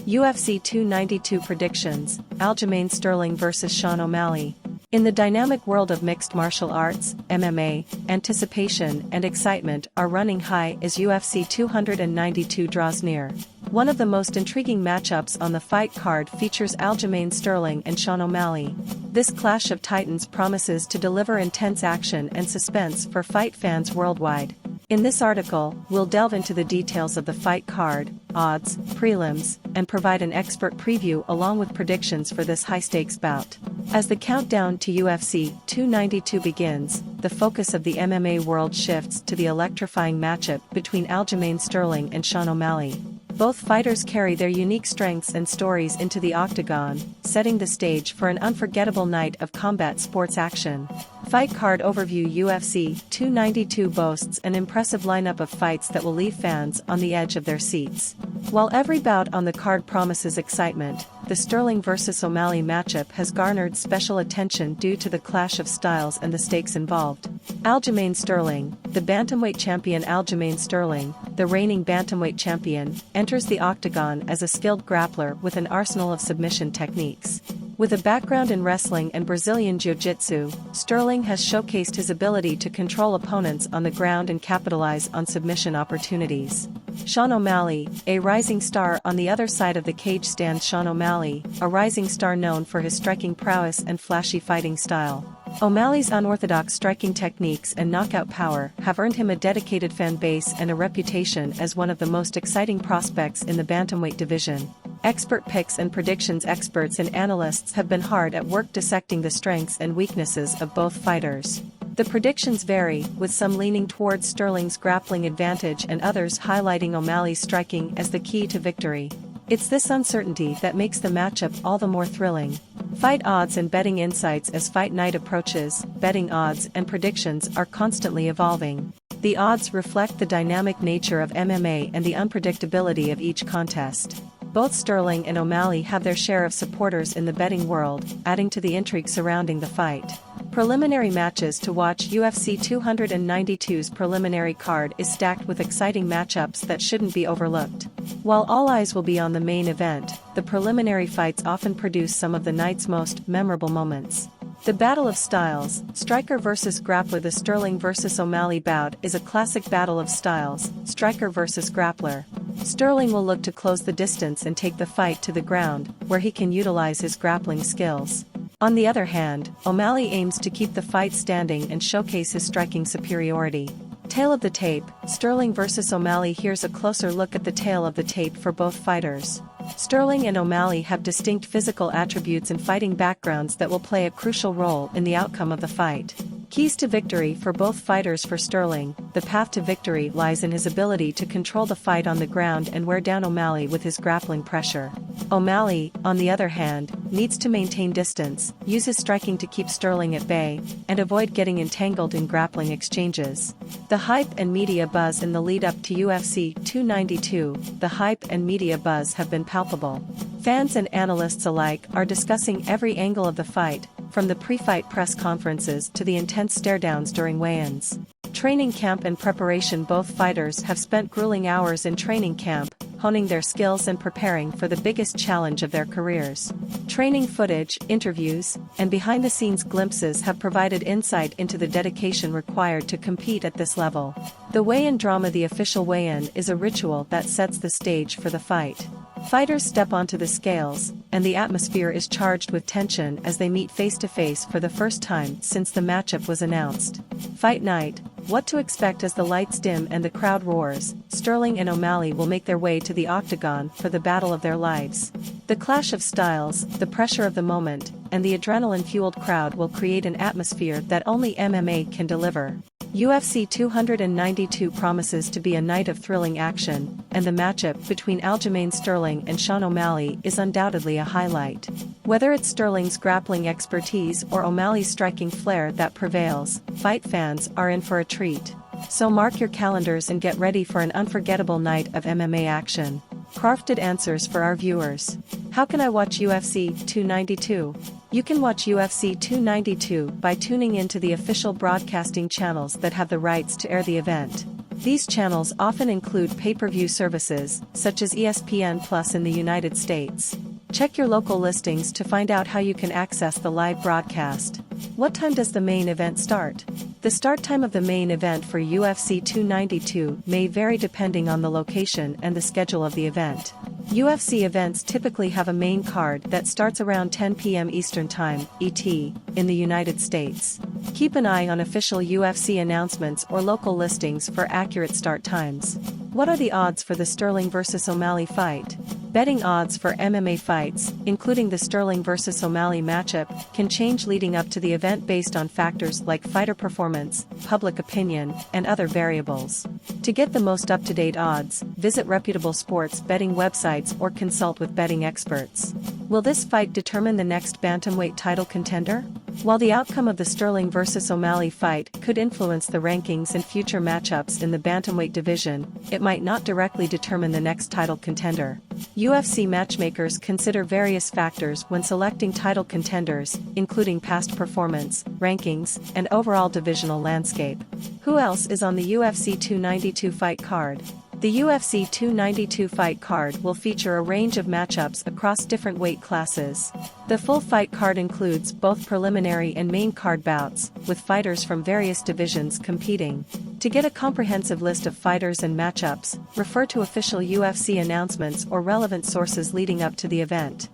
UFC 292 predictions, Aljamain Sterling vs Sean O'Malley. In the dynamic world of mixed martial arts, MMA, anticipation and excitement are running high as UFC 292 draws near. One of the most intriguing matchups on the fight card features Aljamain Sterling and Sean O'Malley. This clash of titans promises to deliver intense action and suspense for fight fans worldwide. In this article, we'll delve into the details of the fight card, odds, prelims, and provide an expert preview along with predictions for this high-stakes bout. As the countdown to UFC 292 begins, the focus of the MMA world shifts to the electrifying matchup between Aljamain Sterling and Sean O'Malley. Both fighters carry their unique strengths and stories into the octagon, setting the stage for an unforgettable night of combat sports action. Fight card overview. UFC 292 boasts an impressive lineup of fights that will leave fans on the edge of their seats. While every bout on the card promises excitement, the Sterling vs O'Malley matchup has garnered special attention due to the clash of styles and the stakes involved. Aljamain Sterling, the bantamweight champion. Aljamain Sterling, the reigning bantamweight champion, enters the octagon as a skilled grappler with an arsenal of submission techniques. With a background in wrestling and Brazilian Jiu-Jitsu, Sterling has showcased his ability to control opponents on the ground and capitalize on submission opportunities. Sean O'Malley, a rising star. On the other side of the cage stands Sean O'Malley, a rising star known for his striking prowess and flashy fighting style. O'Malley's unorthodox striking techniques and knockout power have earned him a dedicated fan base and a reputation as one of the most exciting prospects in the bantamweight division. Expert picks and predictions. Experts and analysts have been hard at work dissecting the strengths and weaknesses of both fighters. The predictions vary, with some leaning towards Sterling's grappling advantage and others highlighting O'Malley's striking as the key to victory. It's this uncertainty that makes the matchup all the more thrilling. Fight odds and betting insights. As fight night approaches, betting odds and predictions are constantly evolving. The odds reflect the dynamic nature of MMA and the unpredictability of each contest. Both Sterling and O'Malley have their share of supporters in the betting world, adding to the intrigue surrounding the fight. Preliminary matches to watch. UFC 292's preliminary card is stacked with exciting matchups that shouldn't be overlooked. While all eyes will be on the main event, the preliminary fights often produce some of the night's most memorable moments. The Battle of Styles, striker versus grappler. The Sterling vs O'Malley bout is a classic battle of styles, striker versus grappler. Sterling will look to close the distance and take the fight to the ground, where he can utilize his grappling skills. On the other hand, O'Malley aims to keep the fight standing and showcase his striking superiority. Tail of the tape, Sterling vs O'Malley. Here's a closer look at the tail of the tape for both fighters. Sterling and O'Malley have distinct physical attributes and fighting backgrounds that will play a crucial role in the outcome of the fight. Keys to victory for both fighters. For Sterling, the path to victory lies in his ability to control the fight on the ground and wear down O'Malley with his grappling pressure. O'Malley, on the other hand, needs to maintain distance, use his striking to keep Sterling at bay, and avoid getting entangled in grappling exchanges. The hype and media buzz. In the lead-up to UFC 292, the hype and media buzz have been palpable. Fans and analysts alike are discussing every angle of the fight, from the pre-fight press conferences to the intense stare-downs during weigh-ins. Training camp and preparation. Both fighters have spent grueling hours in training camp, honing their skills and preparing for the biggest challenge of their careers. Training footage, interviews, and behind-the-scenes glimpses have provided insight into the dedication required to compete at this level. The weigh-in drama. The official weigh-in is a ritual that sets the stage for the fight. Fighters step onto the scales, and the atmosphere is charged with tension as they meet face-to-face for the first time since the matchup was announced. Fight night. What to expect as the lights dim and the crowd roars. Sterling and O'Malley will make their way to the octagon for the battle of their lives. The clash of styles, the pressure of the moment, and the adrenaline-fueled crowd will create an atmosphere that only MMA can deliver. UFC 292 promises to be a night of thrilling action, and the matchup between Aljamain Sterling and Sean O'Malley is undoubtedly a highlight. Whether it's Sterling's grappling expertise or O'Malley's striking flair that prevails, fight fans are in for a treat. So mark your calendars and get ready for an unforgettable night of MMA action. Crafted answers for our viewers. How can I watch UFC 292? You can watch UFC 292 by tuning into the official broadcasting channels that have the rights to air the event. These channels often include pay-per-view services, such as ESPN Plus in the United States. Check your local listings to find out how you can access the live broadcast. What time does the main event start? The start time of the main event for UFC 292 may vary depending on the location and the schedule of the event. UFC events typically have a main card that starts around 10 p.m. Eastern Time, ET, in the United States. Keep an eye on official UFC announcements or local listings for accurate start times. What are the odds for the Sterling vs O'Malley fight? Betting odds for MMA fights, including the Sterling vs O'Malley matchup, can change leading up to the event based on factors like fighter performance, public opinion, and other variables. To get the most up-to-date odds, visit reputable sports betting websites or consult with betting experts. Will this fight determine the next bantamweight title contender? While the outcome of the Sterling vs O'Malley fight could influence the rankings and future matchups in the bantamweight division, it might not directly determine the next title contender. UFC matchmakers consider various factors when selecting title contenders, including past performance, rankings, and overall divisional landscape. Who else is on the UFC 292 fight card? The UFC 292 fight card will feature a range of matchups across different weight classes. The full fight card includes both preliminary and main card bouts, with fighters from various divisions competing. To get a comprehensive list of fighters and matchups, refer to official UFC announcements or relevant sources leading up to the event.